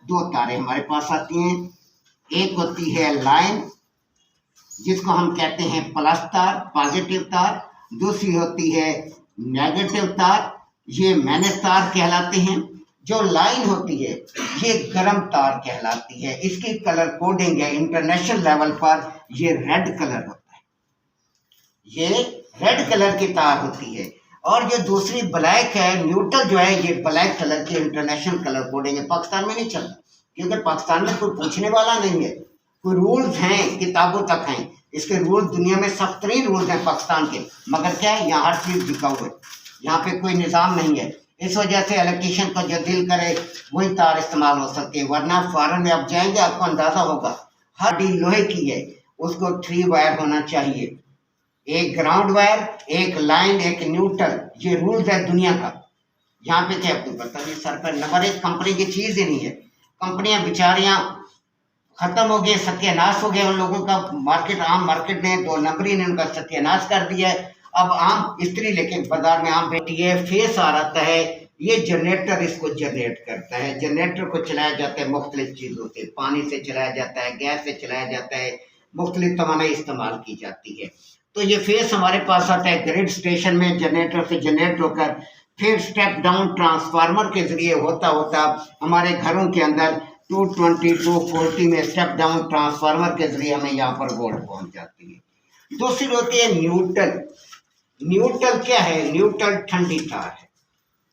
दो तारें हमारे पास आती हैं। एक होती है लाइन, जिसको हम कहते हैं प्लस तार, पॉजिटिव तार। दूसरी होती है नेगेटिव तार, ये मैग्नेट तार कहलाते हैं। जो लाइन होती है ये गर्म तार कहलाती है। इसकी कलर कोडिंग है इंटरनेशनल लेवल पर, ये रेड कलर होता है, ये रेड कलर की तार होती है। और जो दूसरी ब्लैक है, न्यूट्रल जो है, ये ब्लैक कलर की इंटरनेशनल कलर कोडिंग है। पाकिस्तान में नहीं चलता, क्योंकि पाकिस्तान में कोई पूछने वाला नहीं है। कोई रूल्स हैं, किताबों तक हैं, इसके रूल्स दुनिया में सख्त तरीन रूल्स हैं पाकिस्तान के, मगर क्या है, यहाँ हर चीज़ बिका हुआ है, यहाँ पे कोई निज़ाम नहीं है। इस वजह से इलेक्ट्रीशियन को जो दिल करे वही तार इस्तेमाल हो सकती है, वरना फॉरन में आप जाएंगे आपको अंदाज़ा होगा हर डी लोहे की है, उसको 3 वायर होना चाहिए, एक ग्राउंड वायर, एक लाइन, एक न्यूट्रल। ये रूल्स है दुनिया का। यहाँ पे क्या आपको पता नहीं, सर पर नंबर 1 कंपनी की चीज़ ही नहीं है। कंपनियां बेचारियां खत्म हो गए, सत्यानाश हो गया उन लोगों का। मार्केट, आम मार्केट ने 2 नंबरी ने उनका सत्यानाश कर दिया है। अब आम स्त्री लेके बाजार में आम बैठी है, फेस आ रहा है, ये जनरेटर इसको जनरेट करता है। जनरेटर को चलाया जाता है मुख्तलिफ चीज़ों से, पानी से चलाया जाता है, गैस से चलाया जाता है, मुख्तलिफ तवानाई इस्तेमाल की जाती है। तो ये फेस हमारे पास आता है ग्रिड स्टेशन में, जनरेटर से जनरेट होकर फिर स्टेप डाउन ट्रांसफार्मर के जरिए होता होता हमारे घरों के अंदर 220 240 में स्टेप डाउन ट्रांसफार्मर के जरिए हमें यहाँ पर वोल्ट पहुँच जाती है। दूसरी होती है न्यूट्रल। न्यूट्रल क्या है? न्यूट्रल ठंडी तार है,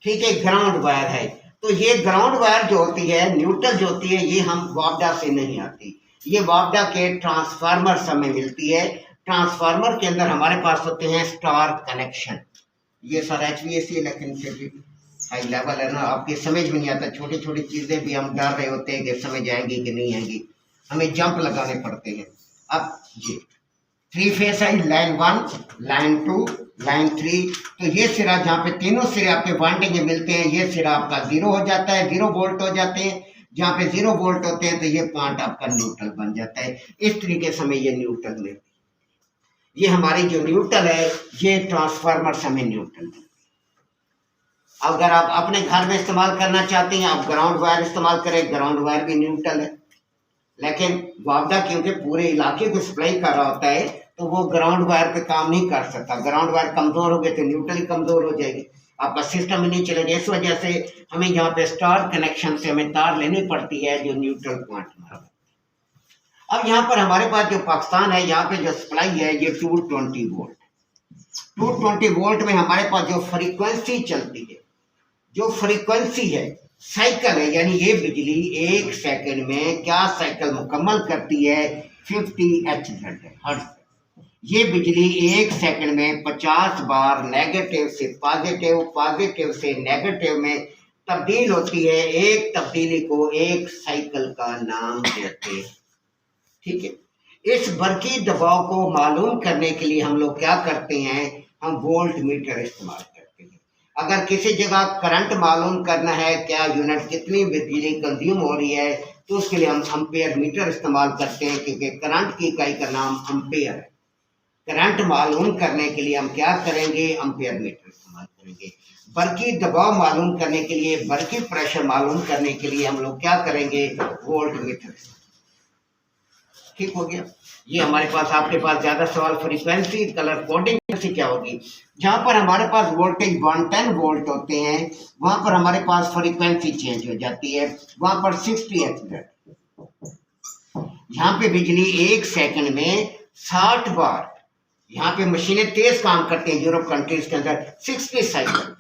ठीक है, ग्राउंड वायर है। तो ये ग्राउंड वायर जो होती है, न्यूट्रल जो होती है, ये हम वापडा से नहीं आती, ये वापडा के ट्रांसफार्मर से हमें मिलती है। ट्रांसफार्मर के अंदर हमारे पास होते हैं स्टार कनेक्शन। ये सर HVAC, लेकिन फिर भी हाई लेवल है ना, आपकी समझ में नहीं आता। छोटी छोटी चीज़ें भी हम डर रहे होते हैं कि समझ आएगी कि नहीं आएगी, हमें जंप लगाने पड़ते हैं। अब ये 3 फेस है, लाइन 1, लाइन 2, लाइन 3। तो ये सिरा जहाँ पे तीनों सिरे आपके वाइंडिंग मिलते हैं, ये सिरा आपका 0 हो जाता है, 0 वोल्ट हो जाते हैं। जहाँ पे 0 वोल्ट होते हैं तो ये पॉइंट आपका न्यूट्रल बन जाता है। इस तरीके से हमें ये न्यूट्रल मिलती है। ये हमारी जो न्यूट्रल है, ये ट्रांसफार्मर से हमें न्यूट्रल। अगर आप अपने घर में इस्तेमाल करना चाहते हैं, आप ग्राउंड वायर इस्तेमाल करें, ग्राउंड वायर भी न्यूट्रल है। लेकिन वापडा क्योंकि पूरे इलाके को सप्लाई कर रहा होता है, तो वो ग्राउंड वायर पे काम नहीं कर सकता। ग्राउंड वायर कमज़ोर हो गए तो न्यूट्रल ही कमज़ोर हो जाएगी, आपका सिस्टम ही नहीं चलेगा। इस वजह से हमें यहाँ पे स्टार कनेक्शन से हमें तार लेनी पड़ती है, जो न्यूट्रल पॉइंट हमारा। अब यहाँ पर हमारे पास जो पाकिस्तान है, यहाँ पे जो सप्लाई है, ये 220 वोल्ट। 220 वोल्ट में हमारे पास जो फ्रीक्वेंसी चलती है, जो फ्रीक्वेंसी है, साइकिल है, यानी ये बिजली 1 सेकंड में क्या साइकिल मुकम्मल करती है? 50 Hz है, हर्ट्ज। ये बिजली 1 सेकंड में 50 बार नेगेटिव से पॉजिटिव, पॉजिटिव से नेगेटिव में तब्दील होती है। एक तब्दीली को एक साइकिल का नाम देते हैं, ठीक है। इस बरकी दबाव को मालूम करने के लिए हम लोग क्या करते हैं? हम वोल्ट मीटर इस्तेमाल करते हैं। अगर किसी जगह करंट मालूम करना है, क्या यूनिट कितनी बिजली कंज्यूम हो रही है, तो उसके लिए हम एम्पेयर मीटर इस्तेमाल करते हैं, क्योंकि करंट की इकाई का नाम एम्पेयर है। करंट मालूम करने के लिए हम क्या करेंगे? एम्पेयर मीटर इस्तेमाल करेंगे। बरकी दबाव मालूम करने के लिए, बरकी प्रेशर मालूम करने के लिए हम लोग क्या करेंगे? Volt meter. ठीक हो गया। ये हमारे पास, आपके पास ज़्यादा सवाल फ्रीक्वेंसी, कलर कोडिंग से क्या होगी। जहाँ पर हमारे पास वोल्टेज 110 वोल्ट होते हैं, वहाँ पर हमारे पास फ्रीक्वेंसी चेंज हो जाती है, वहाँ पर 60 Hz। यहाँ पे बिजली 1 सेकंड में 60 बार, यहाँ पे मशीनें तेज काम करती हैं यूरोप कंट्रीज के अंदर, 60 साइकिल।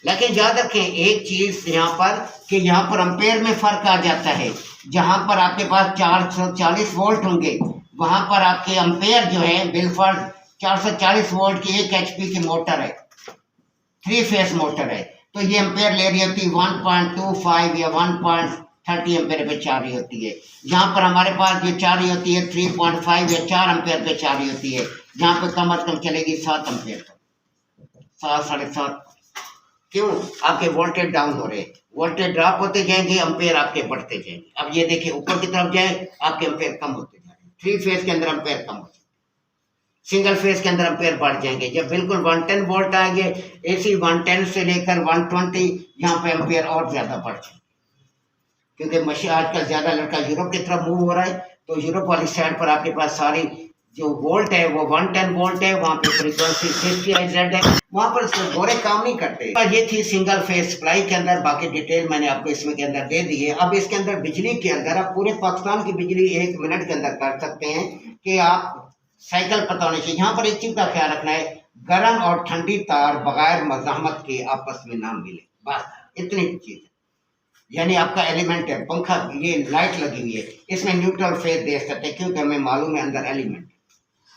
लेकिन याद रखें एक चीज़ यहाँ पर, कि यहाँ पर एम्पेयर में फ़र्क आ जाता है। जहाँ पर आपके पास 440 वोल्ट होंगे, वहाँ पर आपके एम्पेयर जो है बिलफर्ड 440 वोल्ट की 1 HP की मोटर है, 3 फेस मोटर है, तो ये एम्पेयर ले रही होती है 1.25 या 1.30 एम्पेयर पे चाह रही होती है। यहाँ पर हमारे पास जो चाह रही होती है 3.5 या 4 एम्पेयर पे चाह रही होती है, जहाँ पे कम अज कम चलेगी 7 एम्पेयर तक, 7 साढ़े 7। क्यों? आपके वोल्टेज डाउन हो रहे हैं, वोल्टेज ड्रॉप होते जाएंगे, एम्पेयर आपके बढ़ते जाएंगे। अब ये देखिए ऊपर की तरफ जाए, आपके एम्पेयर कम होते जा रहे हैं। 3 फेज के अंदर एम्पेयर कम हो जाएंगे, सिंगल फेज के अंदर एम्पेयर बढ़ जाएंगे। जब बिल्कुल 110 वोल्ट आएंगे, AC 110 से लेकर 120, यहाँ पे एम्पेयर और ज़्यादा बढ़ जाएंगे। क्योंकि मशीन आजकल ज़्यादा लड़का यूरोप की तरफ मूव हो रहा है, तो यूरोप वाली साइड पर आपके पास सारी जो वोल्ट है वो 110 वोल्ट है, वहाँ पे फ्रीक्वेंसी 60 हर्ट्ज है, वहाँ पर गोरे काम नहीं करते। ये थी सिंगल फेज सप्लाई के अंदर, बाकी डिटेल मैंने आपको इसमें के अंदर दे दी है। अब इसके अंदर बिजली के अंदर आप पूरे पाकिस्तान की बिजली 1 मिनट के अंदर कर सकते हैं कि आप साइकिल पता होनी चाहिए। यहाँ पर एक चीज का ख्याल रखना है, गर्म और ठंडी तार बगैर मज़ाहमत के आपस में ना मिले, बस इतनी चीज है। यानी आपका एलिमेंट है, पंखा, ये लाइट लगी हुई है, इसमें न्यूट्रल फेज दे सकते हैं क्योंकि हमें मालूम है अंदर एलिमेंट।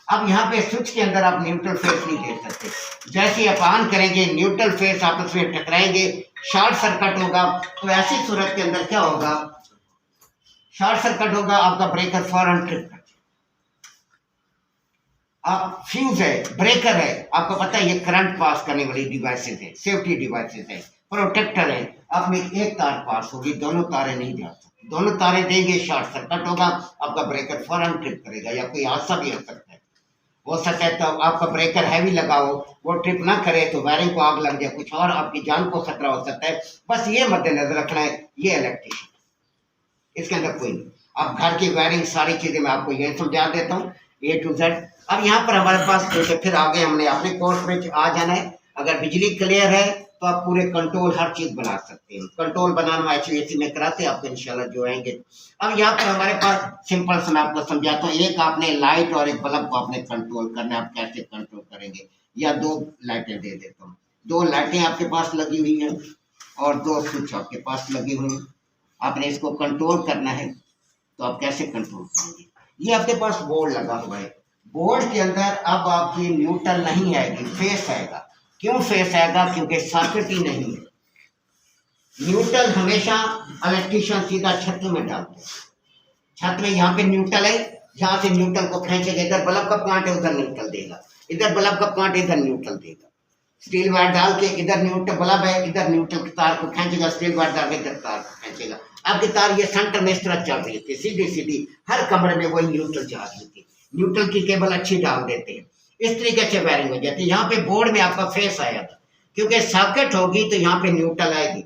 अब यहाँ पे स्विच के अंदर आप न्यूट्रल फेस नहीं दे सकते। जैसे आप ऑन करेंगे न्यूट्रल फेस आपस में टकराएंगे, शॉर्ट सर्किट होगा। तो ऐसी सूरत के अंदर क्या होगा, शॉर्ट सर्किट होगा, आपका ब्रेकर फौरन ट्रिप कर। आप फ्यूज है, ब्रेकर है, आपको पता है ये करंट पास करने वाली डिवाइसेस है, सेफ्टी डिवाइसेस है, प्रोटेक्टर है। आप में एक तार पास होगी, दोनों तारें नहीं जा सकती। दोनों तारें देंगे शॉर्ट सर्किट होगा, आपका ब्रेकर फौरन ट्रिप करेगा या कोई हादसा भी हो सकता है। हो सकता है तो आपका ब्रेकर हैवी लगाओ, वो ट्रिप ना करे तो वायरिंग को आग लग जाए, कुछ और आपकी जान को खतरा हो सकता है। बस ये मद्देनजर रखना है, ये इलेक्ट्रिशियन, इसके अंदर कोई नहीं। अब घर की वायरिंग सारी चीजें मैं आपको ये समझा देता हूँ A to Z। अब यहाँ पर हमारे पास फिर आगे हमने अपने कोर्स में आ जाना है। अगर बिजली क्लियर है तो आप पूरे कंट्रोल हर चीज बना सकते हैं। कंट्रोल बनाना HVAC में कराते हैं आपको इंशाल्लाह जो आएंगे। अब यहाँ पर हमारे पास सिंपल से मैं आपको समझाता हूँ। एक आपने लाइट और एक बल्ब को आपने कंट्रोल करना है। आप कैसे कंट्रोल करेंगे, या 2 लाइटें दे देता हूँ। 2 लाइटें आपके पास लगी हुई हैं और 2 स्विच आपके पास लगे हुए हैं। आपने इसको कंट्रोल करना है, तो आप कैसे कंट्रोल करेंगे। ये आपके पास बोर्ड लगा हुआ है, बोर्ड के अंदर अब आपकी न्यूट्रल नहीं आएगी, फेस आएगा। क्यों फेस आएगा, क्योंकि सर्किट ही नहीं है। न्यूट्रल हमेशा इलेक्ट्रिशियन सीधा छत में डालते हैं। छत में यहाँ पे न्यूट्रल है, यहाँ से न्यूट्रल को खींचेगा, इधर बल्ब का प्लांट है उधर न्यूट्रल देगा, इधर बल्ब का प्लांट इधर न्यूट्रल देगा। स्टील वायर डाल के इधर न्यूट्रल बल्ब है, इधर न्यूट्रल तार को खींचेगा, स्टील वायर डाल के इधर तार को खींचेगा। आपकी तार ये सेंटर में इस तरह चल रही थी, सीधी सीधी, हर कमरे में वही न्यूट्रल जा रही थी। न्यूट्रल की केबल अच्छी डाल देते हैं, इस तरीके से वायरिंग हो जाती है। यहाँ पे बोर्ड में आपका फेस आया था, क्योंकि सॉकेट होगी तो यहाँ पे न्यूट्रल आएगी।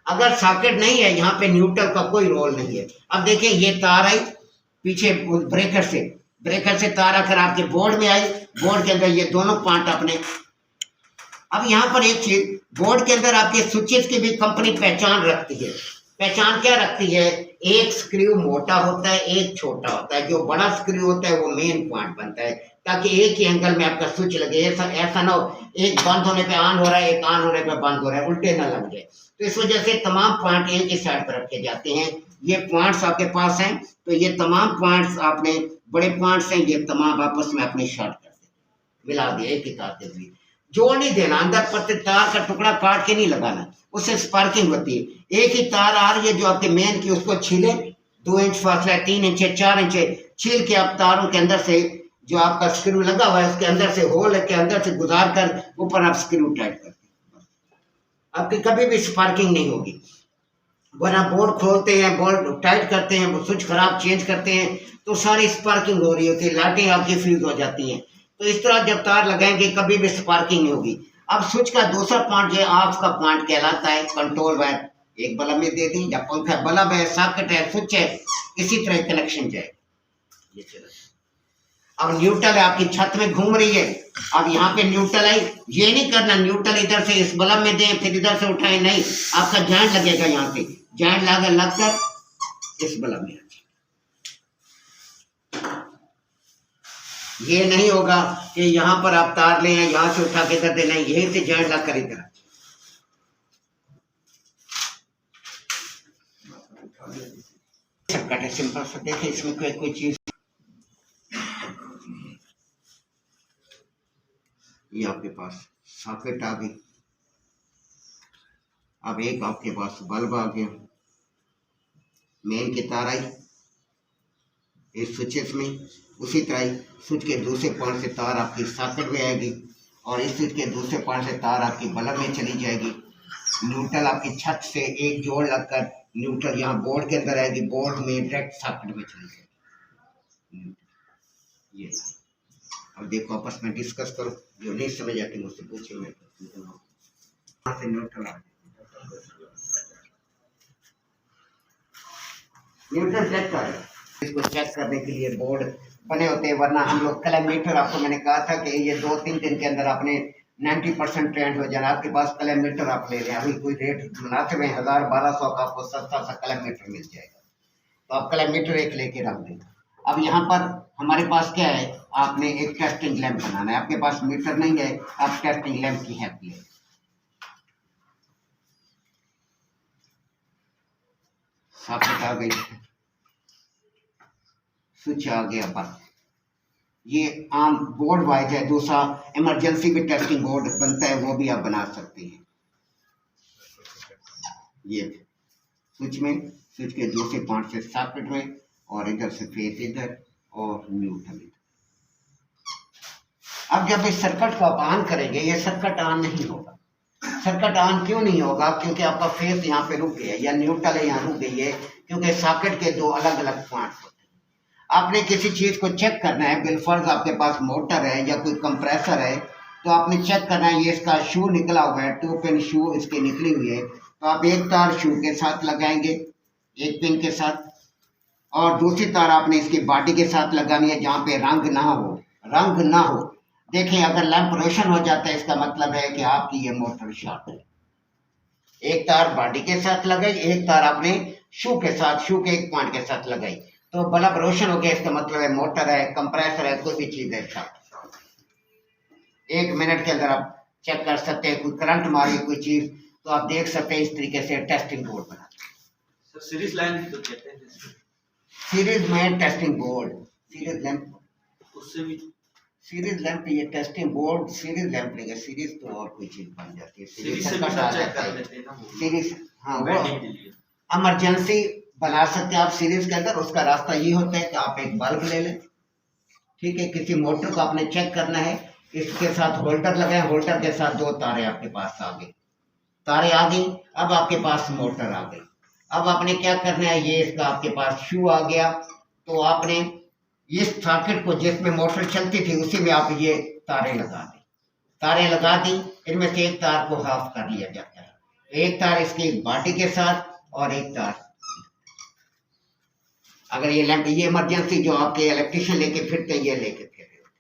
अगर सॉकेट नहीं है, यहाँ पे न्यूट्रल का कोई रोल नहीं है। अब देखिए ये तार आई पीछे ब्रेकर से तार आकर आपके बोर्ड में आई, बोर्ड के अंदर ये दोनों पार्ट अपने। अब यहाँ पर एक चीज, बोर्ड के अंदर आपके स्विचेस की भी कंपनी पहचान रखती है। पहचान क्या रखती है, एक स्क्रू मोटा होता है, एक छोटा होता है। जो बड़ा स्क्रू होता है वो मेन पॉइंट बनता है, ताकि एक ही एंगल में आपका स्विच लगे। ऐसा ना हो एक बंद होने पे ऑन हो रहा है, एक ऑन होने पे बंद हो रहा है, उल्टे ना लग जाए। तो इस वजह से तमाम पॉइंट एक ही साइड पर रखे जाते हैं। ये पॉइंट्स आपके पास हैं, तो ये तमाम पॉइंट्स आपने, बड़े पॉइंट्स हैं, ये तमाम आपस में अपने शॉर्ट कर दे, मिला दिए एक ही तार के जरिए। जोड़ नहीं देना, अंदर पत्ते तार का टुकड़ा काट के नहीं लगाना, उससे स्पार्किंग होती है। एक ही तार आ रही है जो आपके मेन की, उसको छीले, 2 इंच फासला, 3 इंच, 4 इंच छील के आप तारों के अंदर से जो आपका स्क्रू लगा हुआ है उसके अंदर से होल के अंदर से गुजार कर ऊपर आप स्क्रू टाइट करते हैं। आपकी कभी भी स्पार्किंग नहीं होगी। वरना बोर्ड खोलते हैं, बोर्ड टाइट करते हैं, स्विच खराब चेंज करते हैं तो सारी स्पार्किंग हो रही होती है, लाइटें आपकी फ्यूज हो जाती हैं। तो इस तरह जब तार लगाएंगे कभी भी स्पार्किंग नहीं होगी। अब स्विच का दूसरा पॉइंट जो ऑफ का पॉइंट कहलाता है कंट्रोल वायर। एक बल्ब में दे दी, या पंखा बल्ब है, सॉकेट है, स्विच है, इसी तरह कनेक्शन जाए। ये चला। अब न्यूट्रल है, आपकी छत में घूम रही है, अब यहाँ पे न्यूट्रल है। ये नहीं करना न्यूट्रल इधर से इस बल्ब में दें फिर इधर से उठाएं, नहीं, आपका जॉइंट लगेगा, यहाँ पे जॉइंट लगकर इस बल्ब में। ये नहीं होगा कि यहाँ पर आप तार ले हैं, यहाँ से उठा के इधर देना, यहीं से जॉइंट लग कर इधर। सर्किट है सिंपल सा, देखिए इसमें कोई चीज। ये आपके पास सॉकेट आ गई। अब एक आपके पास बल्ब आ गया, मेन की तार आई इस स्विचेस में, उसी तरह स्विच के दूसरे पॉइंट से तार आपकी सॉकेट में आएगी और इस स्विच के दूसरे पॉइंट से तार आपकी बल्ब में चली जाएगी। न्यूट्रल आपकी छत से एक जोड़ लगकर न्यूट्रल यहाँ बोर्ड के अंदर आएगी, बोर्ड में डायरेक्ट सॉकेट में चली जाएगी। ये अब देखो आपस में डिस्कस करो, जो नहीं समझ आती मुझसे पूछिए, मैं न्यूट्रल न्यूट्रल चेक करें। इसको चेक करने के लिए बोर्ड बने होते हैं, वरना हम लोग कैलमीटर, आपको मैंने कहा था कि ये 2-3 दिन के अंदर आपने 90% ट्रेंड हो जाना। आपके पास कैलमीटर आप ले लें, अभी कोई रेट मुनासिब है, 1000-1200 का आपको सस्ता सा कैलमीटर मिल जाएगा, तो आप कैलमीटर एक लेके रख दें। अब यहाँ पर हमारे पास क्या है, आपने एक टेस्टिंग लैंप बनाना है। आपके पास मीटर नहीं है, आप टेस्टिंग लैंप की हेल्प लें। सॉकेट आ गई, स्विच आ गया बस। ये आम बोर्ड वाइज है। दूसरा इमरजेंसी भी टेस्टिंग बोर्ड बनता है, वो भी आप बना सकते हैं। ये स्विच में, स्विच के दूसरे पॉइंट से सॉकेट में, और इधर से फेस इधर और न्यूट्रल इधर। अब जब इस सर्किट को आप ऑन करेंगे, ये सर्किट ऑन नहीं होगा। सर्किट ऑन क्यों नहीं होगा? क्योंकि आपका फेस यहाँ पे रुक गया, या न्यूट्रल है यहाँ रुक गई है, क्योंकि सॉकेट के दो अलग अलग पॉइंट होते हैं। आपने किसी चीज को चेक करना है, बिलफर्ज आपके पास मोटर है या कोई कंप्रेसर है, तो आपने चेक करना है, ये इसका शू निकला हुआ है, 2 पिन शू इसकी निकली हुई है, तो आप एक तार शू के साथ लगाएंगे, एक पिन के साथ, और दूसरी तार आपने इसकी बॉडी के साथ लगानी है, जहाँ पे रंग ना हो, रंग ना हो। देखें, अगर लैंप रोशन हो जाता है, इसका मतलब है कि आपकी ये मोटर शॉर्ट है। एक तार बॉडी के साथ लगाई, एक तार आपने शू के साथ, शू के एक पॉइंट के साथ लगाई, तो बल्ब रोशन हो गया, इसका मतलब है मोटर है, कंप्रेसर है, कोई भी चीज है शॉर्ट। 1 मिनट के अंदर आप चेक कर सकते हैं, कोई करंट मारी कोई चीज, तो आप देख सकते हैं। इस तरीके से टेस्टिंग बोर्ड बनाते हैं। सीरीज लाइन तो कहते हैं, सीरीज में टेस्टिंग बोर्ड, सीरीज लैंप, उससे भी सीरीज लैंप, ये टेस्टिंग बोर्ड सीरीज लैंप लेगा। सीरीज तो और कोई चीज बन जाती है, सीरीज से भी चेक कर लेते हैं ना सीरीज। हाँ, वो वेल्डिंग के लिए इमरजेंसी बना सकते हैं आप सीरीज के अंदर। उसका रास्ता ये होता है कि आप एक बल्ब ले लें, ठीक है, किसी मोटर को आपने चेक करना है, इसके साथ होल्डर लगाए, होल्डर के साथ 2 तारे आपके पास आ गई, तारे आ गई, अब आपके पास मोटर आ गई। अब आपने क्या करना है, ये इसका आपके पास शू आ गया, तो आपने इस सॉकेट को जिसमें मोटर चलती थी उसी में आप ये तारे लगा दें। तारे लगा दी, इनमें से एक तार को हाफ कर लिया जाता है, एक तार इसकी बॉडी के साथ और एक तार। अगर ये लैंप, ये इमरजेंसी जो आपके इलेक्ट्रिशियन लेके फिरते हैं, ये लेके फिर रहे होते।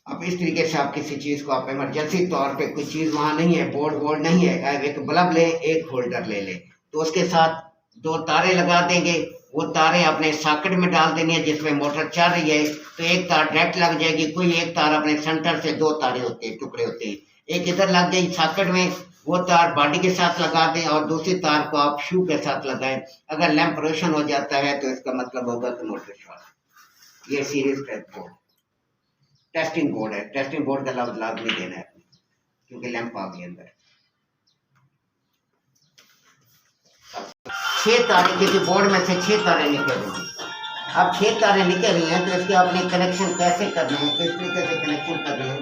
अब इस तरीके से आप किसी चीज को, आप इमरजेंसी तौर पे कोई चीज वहां नहीं है, बोर्ड नहीं है, एक बल्ब ले, एक होल्डर ले ले, तो उसके साथ 2 तारे लगा देंगे। वो तारे अपने सॉकेट में डाल देनी है जिसमें मोटर चल रही है, तो एक तार डायरेक्ट लग जाएगी। कोई एक तार अपने सेंटर से, 2 तारे होते हैं, टुकड़े होते हैं, एक इधर लग गई सॉकेट में, वो तार बॉडी के साथ लगा दें, और दूसरी तार को आप शू के साथ लगाएं। अगर लैंप रोशन हो जाता है तो इसका मतलब होगा कि मोटर शॉर्ट। ये सीरीज बोर्ड टेस्टिंग बोर्ड है। टेस्टिंग बोर्ड का लफ्ज लाजमी देना है, क्योंकि लैंप आ गई अंदर। 6 तारे, किसी बोर्ड में से 6 तारे निकलेंगी। अब 6 तारे निकल रही हैं, तो इसके आपने कनेक्शन कैसे करने हैं, किस तरीके से कनेक्शन करने हैं,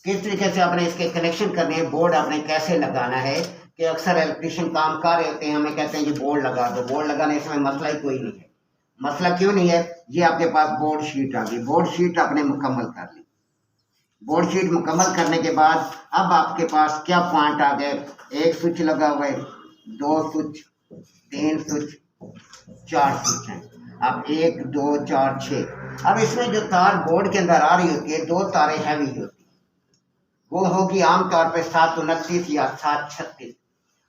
किस तरीके से आपने इसके कनेक्शन करने हैं, बोर्ड आपने कैसे लगाना है। कि अक्सर इलेक्ट्रिशियन काम कर रहे होते हैं, हमें कहते हैं कि बोर्ड लगा दो। बोर्ड लगाने इसमें मसला ही कोई नहीं है। मसला क्यों नहीं है? ये आपके पास बोर्ड शीट आ गई, बोर्ड शीट आपने मुकम्मल कर ली। बोर्ड शीट मुकम्मल करने के बाद अब आपके पास क्या पॉइंट आ गए, एक स्विच लगा हुआ है, 2 स्विच, 3 स्विच, 4 स्विच हैं। अब 1 2 4 6। अब इसमें जो तार बोर्ड के अंदर आ रही होती है, 2 तारें हैवी होती है, वो होगी आमतौर पे 729 या 736।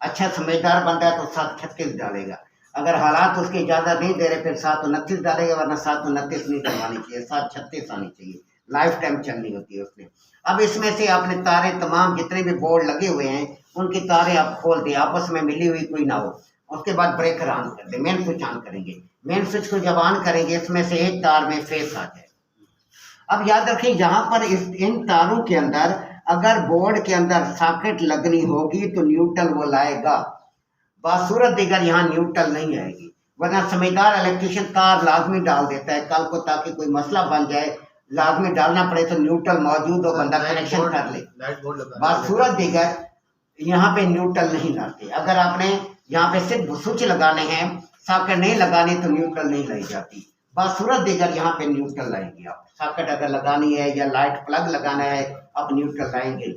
अच्छा समझदार बंदा है तो 736 डालेगा। अगर हालात उसके इजाज़त नहीं दे रहे फिर 729 डालेगा, वरना 729 नहीं डलवानी चाहिए, 736 आनी चाहिए, लाइफ टाइम चलनी होती है उसमें। अब इसमें से आपने तारे, तमाम जितने भी बोर्ड लगे हुए हैं उनकी तारें आप खोल दें, आपस में मिली हुई कोई ना हो। उसके बाद ब्रेकर ऑन कर दें, मेन स्विच ऑन करेंगे। मेन स्विच को जब ऑन करेंगे, इसमें से एक तार में फेस आ जाए। अब याद रखिए, यहाँ पर इन तारों के अंदर अगर बोर्ड के अंदर सॉकेट लगनी होगी तो न्यूट्रल वो लाएगा, बासूरत दिगर यहाँ न्यूट्रल नहीं आएगी। वरना समझदार इलेक्ट्रिशियन तार लाजमी डाल देता है कल को, ताकि कोई मसला बन जाए, लाजमी डालना पड़े तो न्यूट्रल मौजूद हो, बंदा कनेक्शन कर ले। बासूरत दिगर यहाँ पे न्यूट्रल नहीं लाते। अगर आपने यहाँ पे सिर्फ स्विच लगाने हैं, सॉकेट नहीं लगानी, तो न्यूट्रल नहीं लाई जाती। बासूरत दिगर यहाँ पे न्यूट्रल लाएंगे आप। सॉकेट अगर लगानी है या लाइट प्लग लगाना है, आप न्यूट्रल लाएंगे।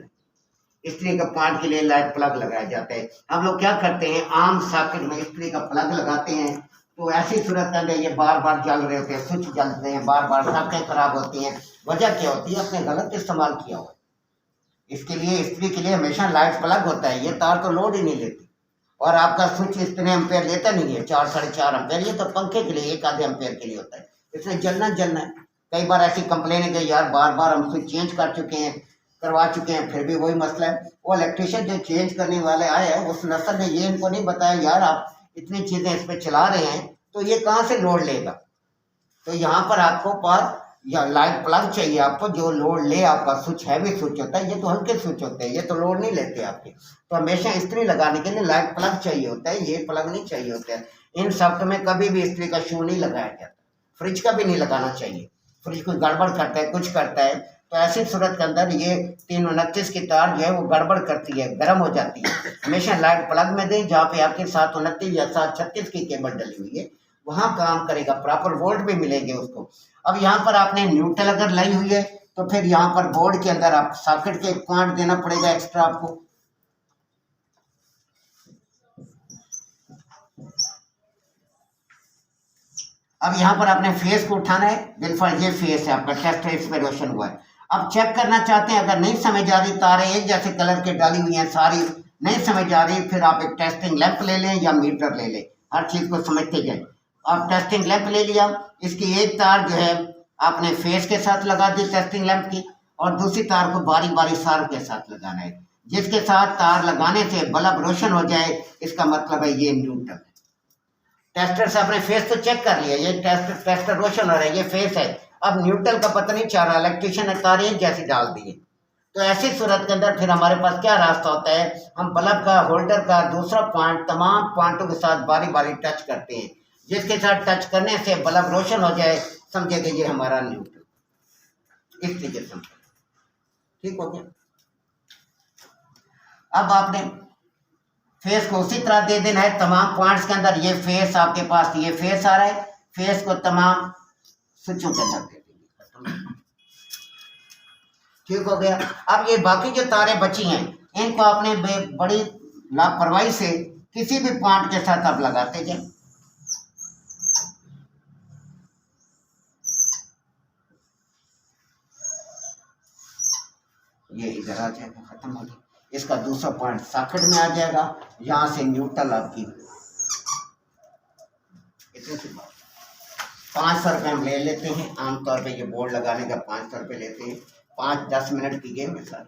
स्त्री के पॉइंट के लिए लाइट प्लग लगाया जाता है। हम लोग क्या करते हैं, आम सॉकेट में स्त्री का प्लग लगाते हैं, तो ऐसी सूरत के अंदर ये बार बार जल रहे होते हैं, स्विच जलते हैं, बार बार सड़कें खराब होती हैं। वजह क्या होती है, आपने गलत इस्तेमाल किया हुआ। इसके लिए स्त्री के लिए हमेशा लाइट प्लग होता है। ये तार तो लोड ही नहीं लेती, और आपका स्विच इतने एम्पेयर लेता नहीं है, 4 साढ़े 4 एम्पेयर। ये तो पंखे के लिए 1 आधे एम्पेयर के लिए होता है, इसलिए जलना है। कई बार ऐसी कंप्लेन है कि यार बार बार हम स्विच चेंज कर चुके हैं, करवा चुके हैं, फिर भी वही मसला है। वो इलेक्ट्रिशियन जो चेंज करने वाले आए हैं, उस नसर ने ये इनको नहीं बताया यार आप इतनी चीज़ें इस पर चला रहे हैं तो ये कहाँ से लोड लेगा। तो यहाँ पर आपको पास या लाइट प्लग चाहिए आपको, जो लोड ले। आपका स्विच हैवी स्विच होता है, ये तो हल्के स्विच होते हैं, ये तो लोड नहीं लेते आपके। तो हमेशा इस्त्री लगाने के लिए लाइट प्लग चाहिए होता है, ये प्लग नहीं चाहिए होता है। इन सॉफ्ट में कभी भी इस्त्री का शू नहीं लगाया जाता, फ्रिज का भी नहीं लगाना चाहिए। फ्रिज कोई गड़बड़ करता है, कुछ करता है, तो ऐसी सूरत के अंदर ये 329 की तार जो है वो गड़बड़ करती है, गर्म हो जाती है। हमेशा लाइट प्लग में दें जहाँ पे आपके 729 या 736 की केबल डली हुई है, वहाँ काम करेगा, प्रॉपर वोल्ट भी मिलेंगे उसको। अब यहाँ पर आपने न्यूट्रल अगर लाई हुई है तो फिर यहाँ पर बोर्ड के अंदर आप सॉकेट के एक पॉइंट देना पड़ेगा एक्स्ट्रा आपको। अब यहाँ पर आपने फेस को उठाना है, बिल्कुल ये फेस है आपका, टेस्ट इस पे रोशन हुआ है। अब चेक करना चाहते हैं, अगर नहीं समझ आ रही, तारें एक जैसे कलर के डाली हुई हैं सारी, नहीं समझ आ रही, फिर आप एक टेस्टिंग लैंप ले लें या मीटर ले लें, हर चीज़ को समझते जाए। आप टेस्टिंग लैंप ले लिया, इसकी एक तार जो है आपने फेस के साथ लगा दी टेस्टिंग लैंप की, और दूसरी तार को बारी बारी सार के साथ लगाना है। जिसके साथ तार लगाने से बल्ब रोशन हो जाए, इसका मतलब है ये न्यूट्रल है। टेस्टर से आपने फेस तो चेक कर लिया, ये टेस्टर रोशन हो रहा है, ये फेस है। अब न्यूट्रल का पता नहीं चाह रहा, इलेक्ट्रिशियन ने तारें जैसी डाल दी है। तो ऐसी सूरत के अंदर फिर हमारे पास क्या रास्ता होता है, हम बल्ब का होल्डर का दूसरा पॉइंट तमाम पॉइंटों के साथ बारी बारी टच करते हैं। जिसके साथ टच करने से बल्ब रोशन हो जाए, समझे कि ये हमारा न्यूट्रल, इस तरीके से। ठीक हो गया। अब आपने फेस को उसी तरह दे देना है तमाम पॉइंट्स के अंदर। ये फेस आपके पास, ये फेस आ रहा है, फेस को तमाम स्विचों के अंदर दे देंगे। ठीक हो गया। अब ये बाकी जो तारें बची हैं, इनको आपने बड़ी लापरवाही से किसी भी पॉइंट के साथ आप लगाते जाए। ये इधर आ जाएगा, खत्म हो गया। इसका दूसरा पॉइंट सॉकेट में आ जाएगा, यहाँ से न्यूट्रल आपकी। इतनी सी बात। 500 रुपये हम ले लेते हैं आमतौर पे, ये बोर्ड लगाने का 500 रुपये लेते हैं। 5-10 मिनट की गेम है सर,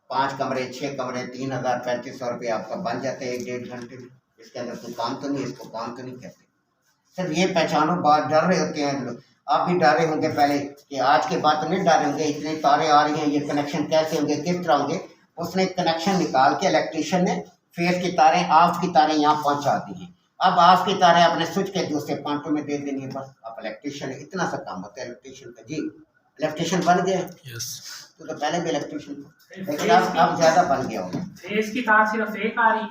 5 कमरे 6 कमरे 3000-3500 रुपये आपका बन जाते हैं 1-1.5 घंटे में। इसके अंदर कोई काम तो नहीं, इसको काम तो नहीं कहते। सर ये पहचानो, बात डर रहे होते हैं लोग, आप भी डरे होंगे पहले कि आज के बाद तो नहीं डरे होंगे, इतनी तारें आ रही हैं, ये कनेक्शन कैसे होंगे, किस तरह होंगे। उसने कनेक्शन निकाल के इलेक्ट्रिशियन ने फेस की तारें, ऑफ की तारें यहाँ पहुँचा दी हैं। अब ऑफ की तारें अपने स्विच के दूसरे पॉइंटों में दे देनी है, बस। आप इलेक्ट्रिशियन, इतना सा काम होता है इलेक्ट्रिशियन का। जी इलेक्ट्रिशियन बन गए? यस। तो पहले भी इलेक्ट्रिशियन, लेकिन अब ज़्यादा बन गया होगा। फेस की तार सिर्फ एक आ रही,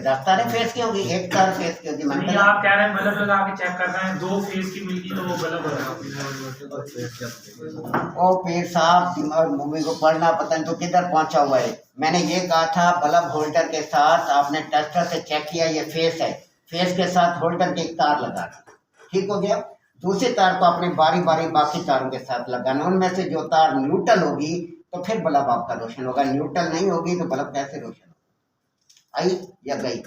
10 तारें फेस की होगी, 1 तार फेस की होगी। नहीं, आप कह रहे हैं बल्ब लगा के चेक कर रहे हैं, 2 फेस की मिलगी तो वो बल्ब होगा। ओ पीर साहब, और मूवी को पढ़ना पता नहीं तो किधर पहुंचा हुआ है। मैंने ये कहा था बल्ब होल्डर के साथ आपने टेस्टर से चेक किया, ये फेस है, फेस के साथ होल्डर की एक तार लगा दी। ठीक हो गया। दूसरी तार को आपने बारी बारी बाकी तारों के साथ लगाना। उनमें से जो तार न्यूट्रल होगी तो फिर बल्ब आपका रोशन होगा, न्यूट्रल नहीं होगी तो बल्ब कैसे रोशन होगा। आई या गई?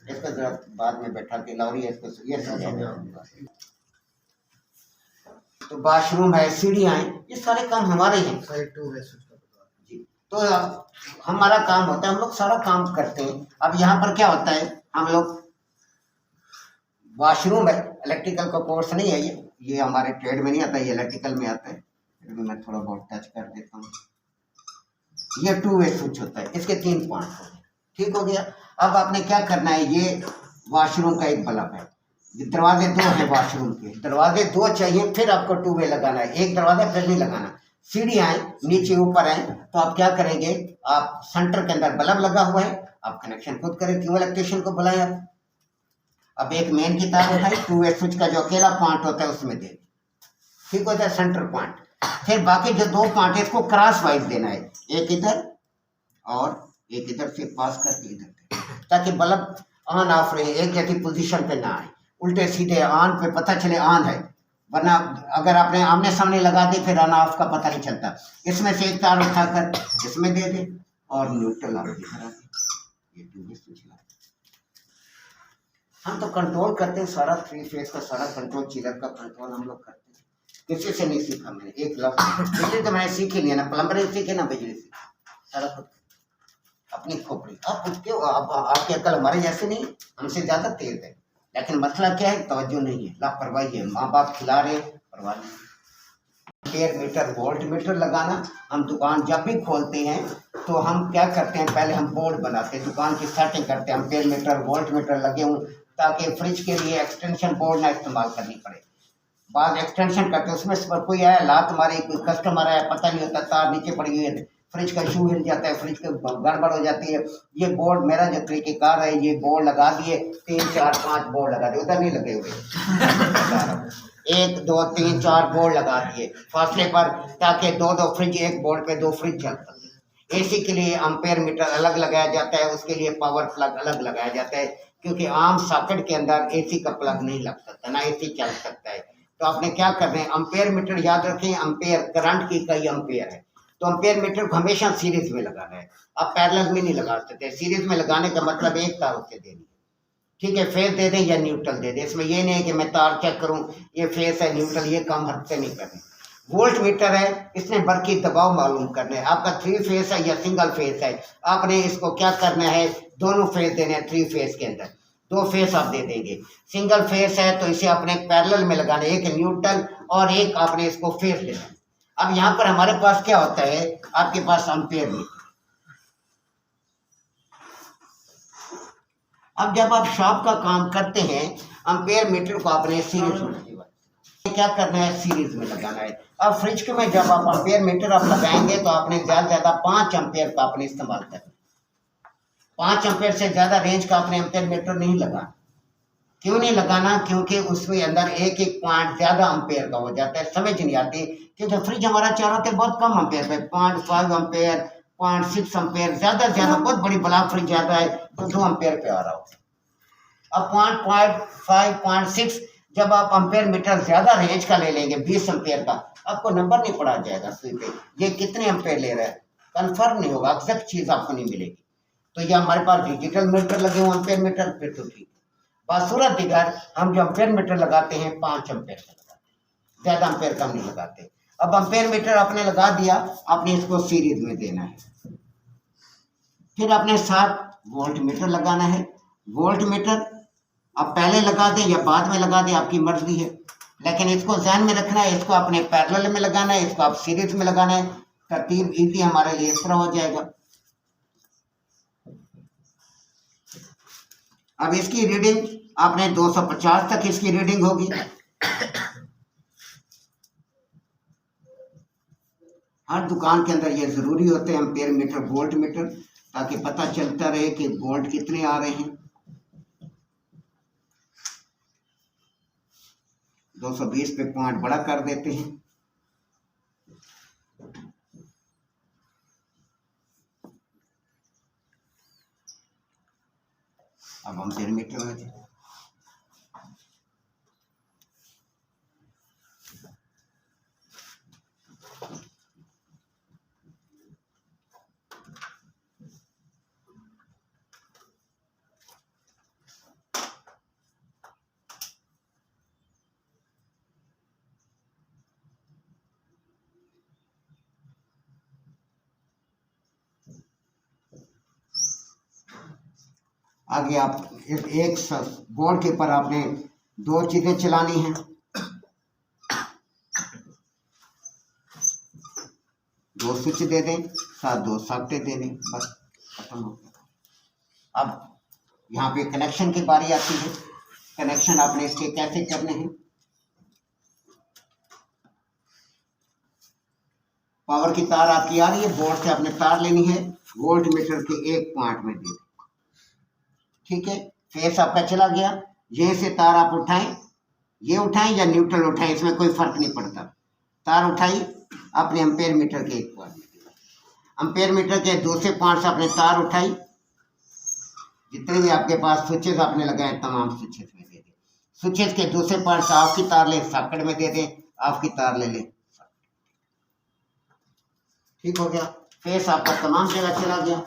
इसको जरा बाद में बैठा के लाओरी, इसको ये समझाएगा। तो बाथरूम है, सीढ़ियाँ हैं, ये सारे काम हमारे हैं जी। तो हमारा काम होता है, हम लोग सारा काम करते हैं। अब यहाँ पर क्या होता है, हम लोग वॉशरूम है, इलेक्ट्रिकल का कोर्स नहीं है ये हमारे ट्रेड में नहीं आता, ये इलेक्ट्रिकल में आता है। फिर भी मैं थोड़ा बहुत टच कर देता हूँ। ये 2 वे स्विच होता है, इसके 3 पॉइंट हो गए। ठीक हो गया। अब आपने क्या करना है, ये वॉशरूम का एक बल्ब है, दरवाजे 2 हैं वॉशरूम के, दरवाजे 2 चाहिए, फिर आपको 2 वे लगाना है। एक दरवाजा फिर नहीं लगाना। सीढ़ियाँ हैं, नीचे ऊपर हैं, तो आप क्या करेंगे, आप सेंटर के अंदर बल्ब लगा हुआ है, आप कनेक्शन खुद करें, क्यों इलेक्ट्रिशियन को बुलाएं आप। अब एक मेन की तार उठाई, 2 वे स्विच का जो अकेला पॉइंट होता है उसमें दे, ठीक होता है सेंटर पॉइंट। फिर बाकी जो दो पॉइंट है इसको क्रॉस वाइज देना है, एक इधर और एक इधर से पास करके इधर देना, ताकि बल्ब ऑन ऑफ रहे, एक जैसी पोजीशन पे ना आए, उल्टे सीधे ऑन पे पता चले ऑन है, वरना अगर आपने आमने सामने लगा दी फिर ऑन ऑफ का पता नहीं चलता। इसमें से एक तार उठाकर इसमें दे दे और न्यूट्रल आप दिखा ये ट्यूब स्विच ला। हम तो कंट्रोल करते हैं सारा, 3 फेज का सारा कंट्रोल, चिलर का कंट्रोल हम लोग करते हैं, किसी से नहीं सीखा मैंने एक लफ्ज। बिजली तो मैंने सीखी नहीं है ना, प्लम्बरिंग सीखी ना बिजली सीखी, सारा कुछ अपनी खोपड़ी। अब क्यों आपकी अकल हमारे जैसे नहीं, हमसे ज़्यादा तेज है, लेकिन मसला क्या है, तवज्जो नहीं है, लापरवाही है, माँ बाप खिला रहे परवाह नहीं। एम्पेयर मीटर वोल्ट मीटर लगाना, हम दुकान जब भी खोलते हैं तो हम क्या करते हैं, पहले हम बोर्ड बनाते हैं, दुकान की सेटिंग करते हैं, एम्पेयर मीटर वोल्ट मीटर लगे हों, ताकि फ्रिज के लिए एक्सटेंशन बोर्ड ना इस्तेमाल करनी पड़े। बाद एक्सटेंशन करते हैं, उसमें कोई आया लात मारे, कोई कस्टमर आया, पता नहीं होता, तार नीचे पड़ी हुई है, फ्रिज का शू हिल जाता है, फ्रिज के गड़बड़ हो जाती है। ये बोर्ड मेरा जो तरीकेकार है, ये बोर्ड लगा दिए, 3 4 5 बोर्ड लगा दिए, उधर नहीं लगे हुए 1 2 3 4 बोर्ड लगा दिए फासले पर, ताकि 2 फ्रिज, एक बोर्ड पे 2 फ्रिज चल सके। एसी के लिए एम्पेयर मीटर अलग लगाया जाता है, उसके लिए पावर प्लग अलग लगाया जाता है, क्योंकि आम सॉकेट के अंदर एसी का प्लग नहीं लग सकता, ना एसी चल सकता है। तो आपने क्या करना है, एम्पेयर मीटर याद रखें, एम्पेयर करंट की कई एम्पेयर है, तो एम्पेयर मीटर को हमेशा सीरीज में लगाना है, आप पैरेलल में नहीं लगा सकते। सीरीज में लगाने का मतलब एक तार उससे देनी, ठीक है, फेस दे दें या न्यूट्रल दे दें, इसमें ये नहीं है कि मैं तार चेक करूं ये फेस है न्यूट्रल, ये काम हद से नहीं करने। वोल्ट मीटर है, इसने बरकी दबाव मालूम करना है, आपका 3 फेस है या सिंगल फेस है, आपने इसको क्या करना है, दोनों फेस देने हैं। 3 फेस के अंदर 2 फेस आप दे देंगे, सिंगल फेस है तो इसे अपने पैरेलल में लगाना है, एक न्यूट्रल और एक आपने इसको फेस देना है। अब यहाँ पर हमारे पास क्या होता है, आपके पास एम्पेयर मीटर। अब जब आप शॉप का काम करते हैं, एम्पेयर मीटर को आपने सीरीज में क्या करना है, सीरीज में लगाना है। अब फ्रिज के में जब आप एम्पेयर मीटर आप लगाएंगे तो आपने ज़्यादा 5 एम्पेयर का आपने इस्तेमाल करना है, 5 एम्पेयर से ज़्यादा रेंज का आपने एम्पेयर मीटर नहीं लगाना। क्यों नहीं लगाना, क्योंकि उसमें अंदर एक पॉइंट ज़्यादा एम्पेयर का हो जाता है, समझ नहीं आती, क्योंकि फ्रिज हमारा चारों के बहुत कम एम्पेयर पे, 0.5 एम्पेयर 0.6 एम्पेयर, ज़्यादा से ज़्यादा बहुत बड़ी बड़ा फ्रिज ज़्यादा है तो 2 एम्पेयर पे आ रहा हो। अब 0.5 0.6 जब आप एम्पेयर मीटर ज़्यादा रेंज का ले लेंगे, 20 एम्पेयर का, आपको नंबर नहीं पड़ा जाएगा सुई पे, ये कितने एम्पेयर ले रहा है कन्फर्म नहीं होगा, एग्जैक्ट चीज़ आपको नहीं मिलेगी। तो ये हमारे पास डिजिटल मीटर लगे हुए एम्पेयर मीटर, फिर तो ठीक। बासूरत दिगर हम जो एम्पेयर मीटर लगाते हैं 5 एम्पेयर का लगाते हैं, ज़्यादा एम्पेयर कम नहीं लगाते। अब एम्पेयर मीटर आपने लगा दिया, आपने इसको सीरीज में देना है, फिर आपने 7 वोल्ट मीटर लगाना है। वोल्ट मीटर आप पहले लगा दें या बाद में लगा दें, आपकी मर्जी है, लेकिन इसको ध्यान में रखना है, इसको आपने पैरेलल में लगाना है, इसको आप सीरीज में लगाना है। तरतीब इजी हमारे लिए इस तरह हो जाएगा। अब इसकी रीडिंग आपने 250 तक इसकी रीडिंग होगी। हर दुकान के अंदर ये ज़रूरी होते हैं एम्पेयर मीटर वोल्ट मीटर, ताकि पता चलता रहे कि वोल्ट कितने आ रहे हैं। 220 पे पॉइंट बड़ा कर देते हैं। अब हम एम्पेयर मीटर में थे। आगे आप एक बोर्ड के ऊपर आपने 2 चीजें चलानी हैं। 2 स्विच दे दें, साथ 2 सॉकेट दे दें, बस खत्म हो गया। अब यहाँ पे कनेक्शन की बारी आती है। कनेक्शन आपने इसके कैसे करने हैं। पावर की तार आपकी आ रही है, बोर्ड से आपने तार लेनी है, वोल्ट मीटर के एक पॉइंट में दे दें, ठीक है। फेस आपका चला गया, यहीं से तार आप उठाएं, ये उठाएं या न्यूट्रल उठाएं, इसमें कोई फर्क नहीं पड़ता। तार उठाई, अपने एम्पेयर मीटर के एक पॉइंट में। एम्पेयर मीटर के दूसरे पॉइंट से आपने तार उठाई, जितने भी आपके पास स्विचेस आपने लगाए तमाम स्विचेस में दे दें। स्विचेस के दूसरे पॉइंट से आपकी तार ले सॉकेट में दे दें, आपकी तार ले लें। ठीक हो गया, फेस आपका तमाम जगह चला गया।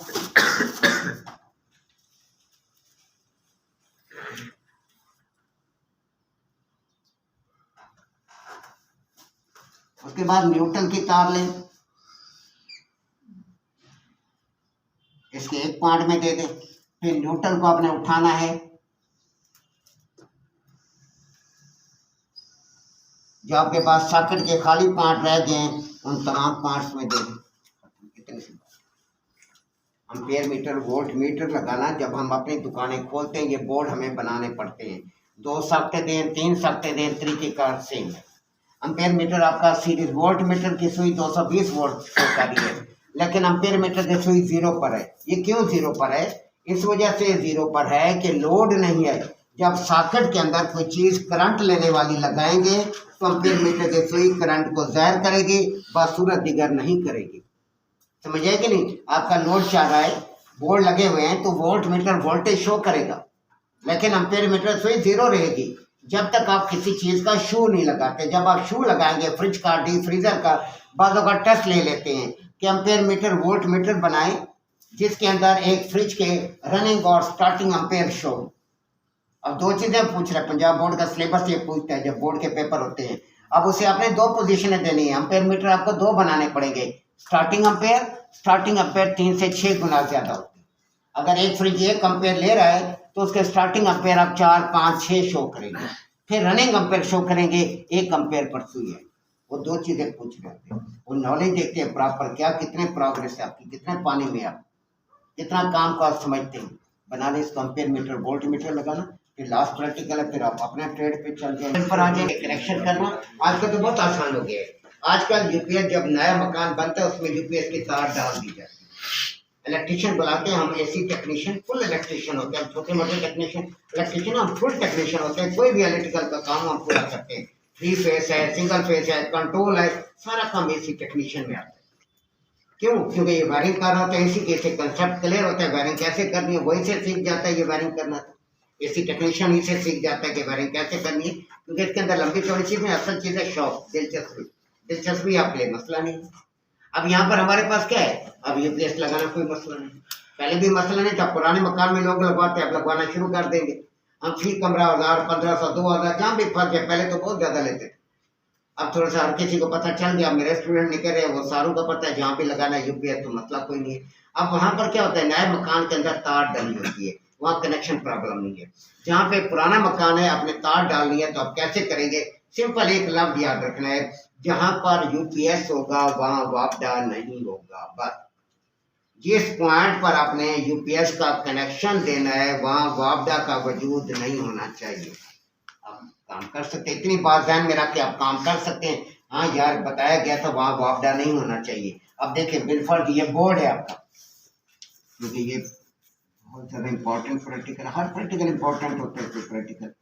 उसके बाद न्यूट्रल की तार लें, इसके एक पॉइंट में दे दें। फिर न्यूट्रल को आपने उठाना है, जो आपके पास सॉकेट के खाली पॉइंट रह गए उन तमाम पॉइंट्स में दे दें। एम्पेयर मीटर, वोल्ट मीटर लगाना जब हम अपनी दुकानें खोलते हैं, ये बोर्ड हमें बनाने पड़ते हैं। 2 सख्ते दें, 3 सख्ते दें, तरीक़ेकार सेम है। एम्पेयर मीटर आपका सीरीज वोल्ट मीटर की सुई 220 वोल्ट शो कर रही है, लेकिन एम्पेयर मीटर की सुई 0 पर है। ये क्यों 0 पर है? इस वजह से 0 पर है कि लोड नहीं है। जब सॉकेट के अंदर कोई चीज़ करंट लेने वाली लगाएंगे तो एम्पेयर मीटर की सुई करंट को ज़ाहिर करेगी, बसूरत दिगर नहीं करेगी। समझिए कि नहीं? आपका लोड चाह रहा है, बोर्ड लगे हुए हैं तो वोल्ट मीटर वोल्टेज शो करेगा, लेकिन एम्पेयर मीटर सुई 0 रहेगी जब तक आप किसी चीज़ का शू नहीं लगाते। जब आप शू लगाएंगे, फ्रिज का, डीप फ्रीजर का, बाज़ों का टेस्ट ले लेते हैं कि एम्पेयर मीटर वोल्ट मीटर बनाएं जिसके अंदर एक फ्रिज के रनिंग और स्टार्टिंग एम्पेयर शो। अब 2 चीज़ें पूछ रहे हैं, पंजाब बोर्ड का सिलेबस ये पूछता है जब बोर्ड के पेपर होते हैं। अब उसे आपने 2 पोजीशनें देनी है। एम्पेयर मीटर आपको 2 बनाने पड़ेंगे। स्टार्टिंग एम्पेयर 3 से 6 गुना ज़्यादा होते हैं। अगर एक फ्रिज 1 एम्पेयर ले रहा है तो उसके स्टार्टिंग एम्पेयर आप 4, 5, 6 शो करेंगे, फिर रनिंग एम्पेयर शो करेंगे 1 एम्पेयर पर सुई है। वो 2 चीज़ें पूछ रहे थे। वो नॉलेज देखते हैं प्रॉपर, क्या कितने प्रोग्रेस है आपकी, कितने पानी में आप कितना काम को आप समझते हैं। बनाने इसको एम्पेयर मीटर वोल्ट मीटर लगाना, फिर लास्ट प्रैक्टिकल है, फिर आप अपने ट्रेड पे चल जाए पर आ जाए। कनेक्शन करना आजकल तो बहुत आसान हो गया है। आजकल यूपीएस जब नया मकान बनता है उसमें यूपीएस की तार डाल दी जाती है। इलेक्ट्रीशियन बुलाते हैं हम, एसी टेक्नीशियन, फुल इलेक्ट्रीशियन होते हैं। छोटे मोटे टेक्नीशियन इलेक्ट्रीशियन, हम फुल टेक्नीशियन होते हैं। कोई भी इलेक्ट्रिकल का काम हम पूरा करते हैं। 3 फेस है, सिंगल फेस है, कंट्रोल है, सारा काम एसी टेक्नीशियन में आता है। क्यों? क्योंकि ये वायरिंग कर रहा होता है, एसी के कंसेप्ट क्लियर होता है, वायरिंग कैसे करनी है वही से सीख जाता है। ये वायरिंग करना था, एसी टेक्नीशियन ही से सीख जाता है कि वायरिंग कैसे करनी है, क्योंकि इसके अंदर लंबी चौड़ी चीज़ में असल चीज़ है शौक, दिलचस्पी आपके लिए मसला नहीं। अब यहाँ पर हमारे पास क्या है, अब यूपीएस लगाना कोई मसला नहीं। पहले भी मसला नहीं था, पुराने मकान में लोग लगवाते, अब लगवाना शुरू कर देंगे हम। फी कमरा 1000, 1500, 2000 जहाँ भी फंस गए। पहले तो बहुत ज़्यादा लेते थे, अब थोड़ा सा हर किसी को पता चल गया। मेरे स्टूडेंट निकल रहे हैं, वो सारों का पता है जहाँ भी लगाना है यूपीएस, तो मसला कोई नहीं है। अब वहाँ पर क्या होता है, नए मकान के अंदर तार डली होती है, वहाँ कनेक्शन प्रॉब्लम नहीं है। जहाँ पे पुराना मकान है, आपने तार डालनी है तो आप कैसे करेंगे? सिंपल एक लफ्ज याद रखना है, जहाँ पर यूपीएस होगा वहाँ वापडा नहीं होगा। बस जिस पॉइंट पर आपने यूपीएस का कनेक्शन देना है वहाँ वापडा का वजूद नहीं होना चाहिए। आप काम कर सकते हैं, इतनी बात ध्यान में रख के आप काम कर सकते हैं। हाँ यार बताया गया था वहाँ वापडा नहीं होना चाहिए। अब देखिए बिलफर्ज ये बोर्ड है आपका, क्योंकि ये बहुत ज़्यादा इंपॉर्टेंट प्रैक्टिकल, हर प्रैक्टिकल इंपॉर्टेंट होता है प्रैक्टिकल।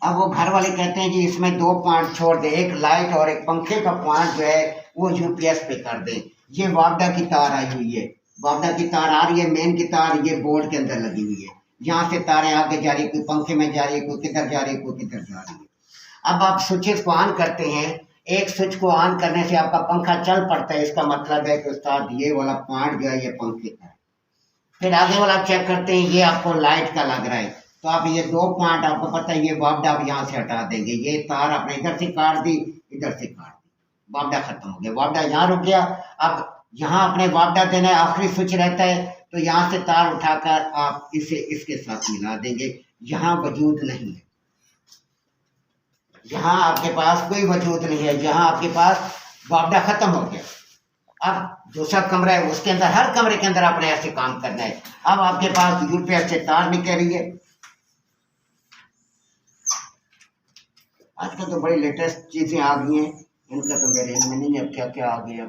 अब वो घर वाले कहते हैं कि इसमें 2 पॉइंट छोड़ दे, एक लाइट और एक पंखे का पॉइंट जो है वो यूपीएस पे कर दें। ये वापडा की तार आई हुई है, वापडा की तार आ रही है, मेन की तार ये बोर्ड के अंदर लगी हुई है। यहाँ से तारें आगे जा रही है, कोई पंखे में जा रही है, कोई किधर जा रही है, कोई किधर जा रही है। अब आप स्विचेस को ऑन करते हैं, एक स्विच को ऑन करने से आपका पंखा चल पड़ता है, इसका मतलब है कि उस्ताद ये वाला पॉइंट जो है ये पंखे का है। फिर आगे वाला चेक करते हैं, ये आपको लाइट का लग रहा है, तो आप ये 2 पॉइंट आपको पता है, ये वापडा आप यहाँ से हटा देंगे। ये तार आपने इधर से काट दी, इधर से काट दी, वापडा खत्म हो गया, वापडा यहाँ रुक गया। अब यहाँ अपने वापडा देना है, आखिरी स्विच रहता है, तो यहाँ से तार उठाकर आप इसे इसके साथ मिला देंगे। यहाँ वजूद नहीं है, यहाँ आपके पास कोई वजूद नहीं है, यहाँ आपके पास वापडा खत्म हो गया। अब दूसरा कमरा है, उसके अंदर, हर कमरे के अंदर आपने ऐसे काम करना है। अब आपके पास यूपीएस से तार निकल रही है। आजकल तो बड़ी लेटेस्ट चीज़ें आ गई हैं, इनका तो मेरे में नहीं है अब क्या क्या आ गया।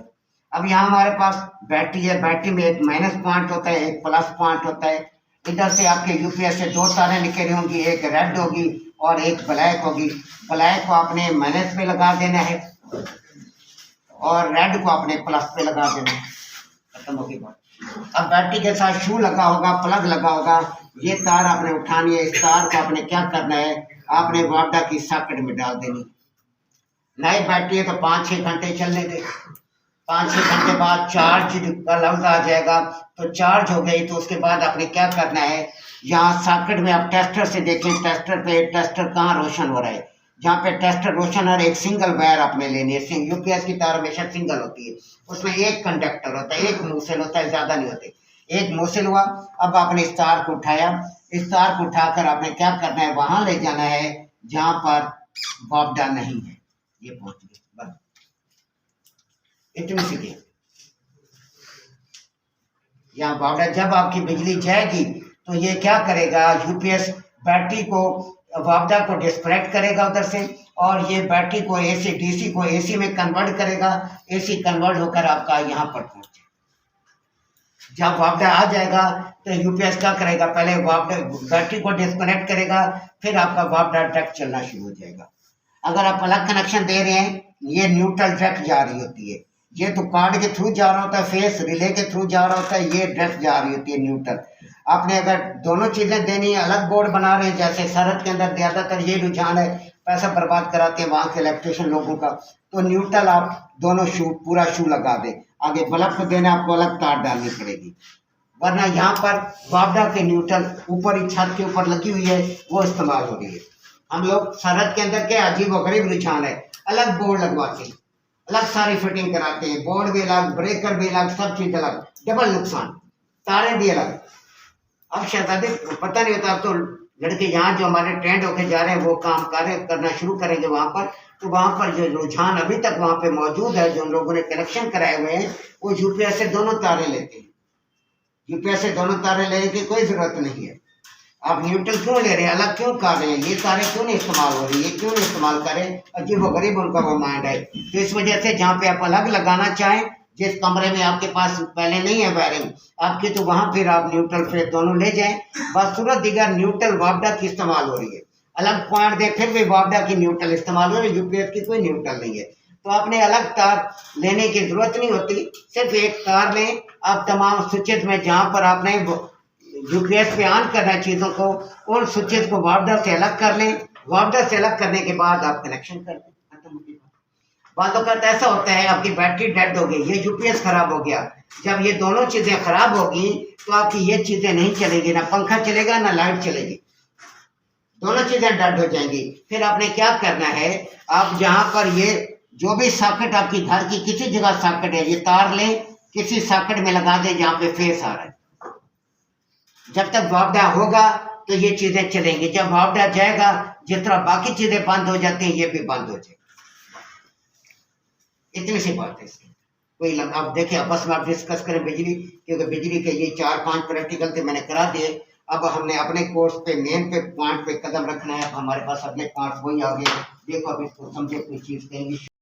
अब यहाँ हमारे पास बैटरी है, बैटरी में एक माइनस पॉइंट होता है, एक प्लस पॉइंट होता है। इधर से आपके यूपीएस से 2 तारें निकली होंगी, एक रेड होगी और एक ब्लैक होगी। ब्लैक को आपने माइनस पे लगा देना है और रेड को आपने प्लस पे लगा देना, खत्म हो गई बात। अब बैटरी के साथ शू लगा होगा, प्लग लगा होगा, ये तार आपने उठानी है। इस तार को आपने क्या करना है, आपने वापडा की सॉकेट में डाल देनी। नई बैटरी है तो 5-6 घंटे चलने दे, 5-6 घंटे बाद चार्ज का लफ्ज आ जाएगा, तो चार्ज हो गई तो उसके बाद आपने क्या करना है, यहाँ सॉकेट में आप टेस्टर से देखें, टेस्टर कहाँ रोशन हो रहा है, जहाँ पे टेस्टर रोशन और एक सिंगल वायर आपने लेनी है। यूपीएस की तार हमेशा सिंगल होती है, उसमें एक कंडक्टर होता है, एक मूसल होता है, ज़्यादा नहीं होते, एक मूसल हुआ। अब आपने इस तार को उठाया, इस तार को उठाकर आपने क्या करना है, वहाँ ले जाना है जहाँ पर वापडा नहीं है। ये पहुँच गए, बस इतनी सीधी। यहाँ वापडा जब आपकी बिजली जाएगी तो ये क्या करेगा, यूपीएस बैटरी को वापडा को डिस्कनेक्ट करेगा उधर से, और ये बैटरी को एसी डीसी को एसी में कन्वर्ट करेगा, एसी कन्वर्ट होकर आपका यहाँ पर पहुंचे। जब वापडा आ जाएगा तो यूपीएस क्या करेगा, पहले वापडा बैटरी को डिस्कनेक्ट करेगा, फिर आपका वापडा डायरेक्ट चलना शुरू हो जाएगा। अगर आप अलग कनेक्शन दे रहे हैं, ये न्यूट्रल डायरेक्ट जा रही होती है, ये तो कार्ड के थ्रू जा रहा होता है, फेस रिले के थ्रू जा रहा होता है, ये डायरेक्ट जा रही होती है न्यूट्रल। आपने अगर दोनों चीज़ें देनी है, अलग बोर्ड बना रहे हैं, जैसे सरहद के अंदर ज़्यादातर ये रुझान है, पैसा बर्बाद कराते हैं वहाँ के इलेक्ट्रिशियन लोगों का, तो न्यूट्रल आप दोनों शू पूरा शू लगा दें। आगे बल्ब को देना आपको अलग तार डालनी पड़ेगी, वरना यहाँ पर वापडा के न्यूट्रल ऊपर ही छत के ऊपर लगी हुई है, वो इस्तेमाल हो रही है। हम लोग सरहद के अंदर क्या अजीब व गरीब रुझान है, अलग बोर्ड लगवाते हैं, अलग सारी फिटिंग कराते हैं, बोर्ड भी अलग, ब्रेकर भी अलग, सब चीज़ अलग, डबल नुकसान, तारे भी अलग। अब शहजादे पता नहीं होता, अब तो लड़के यहाँ जो हमारे ट्रेंड होके जा रहे हैं वो काम करना शुरू करेंगे वहाँ पर, तो वहाँ पर जो रुझान अभी तक वहाँ पे मौजूद है, जो लोगों ने कनेक्शन कराए हुए हैं, वो यूपीएस से दोनों तारे लेते हैं। यूपीएस से दोनों तारे लेने की कोई ज़रूरत नहीं है। आप न्यूट्रल क्यों ले रहे हैं, अलग क्यों कर रहे हैं, ये तारे क्यों नहीं इस्तेमाल हो रही है, क्यों नहीं इस्तेमाल करें, अजीब व गरीब उनका वो माइंड है। तो इस वजह से जहाँ पे आप अलग लगाना चाहें, जिस कमरे में आपके पास पहले नहीं है वायरिंग आपकी, तो वहाँ फिर आप न्यूट्रल फिर दोनों ले जाएं। बस सूरत दिगर न्यूट्रल वापडा की इस्तेमाल हो रही है, अलग पॉइंट दे फिर भी वापडा की न्यूट्रल इस्तेमाल हो रही है, यूपीएस की कोई न्यूट्रल नहीं है। तो आपने अलग तार लेने की जरूरत नहीं होती, सिर्फ एक तार लें। आप तमाम स्विचेज में जहाँ पर आपने यूपीएस पे ऑन करना है चीज़ों को, उन स्विचेज को वापडा से अलग कर लें। वापडा से अलग करने के बाद आप कनेक्शन कर दें, खत्म हो गई। बातों का ऐसा होता है, आपकी बैटरी डेड हो गई, ये यूपीएस खराब हो गया, जब ये दोनों चीज़ें खराब होगी तो आपकी ये चीज़ें नहीं चलेगी, ना पंखा चलेगा ना लाइट चलेगी, दोनों चीज़ें डेड हो जाएंगी। फिर आपने क्या करना है, आप जहाँ पर ये जो भी सॉकेट आपकी घर की किसी जगह सॉकेट है, ये तार लें, किसी सॉकेट में लगा दें जहाँ पे फेस आ रहा है। जब तक वापडा होगा तो ये चीज़ें चलेंगी, जब वापडा जाएगा जिस तरह बाकी चीज़ें बंद हो जाती हैं, ये भी बंद हो जाएगी। इतनी सी बात है इसकी, कोई अब देखिए आपस में आप डिस्कस करें बिजली, क्योंकि बिजली के ये 4-5 प्रैक्टिकल थे मैंने करा दिए। अब हमने अपने कोर्स पे मेन पे पॉइंट पे कदम रखना है। अब हमारे पास अगले पॉइंट वही आ गए, देखो अब इसको समझे कोई चीज़ कहेंगी।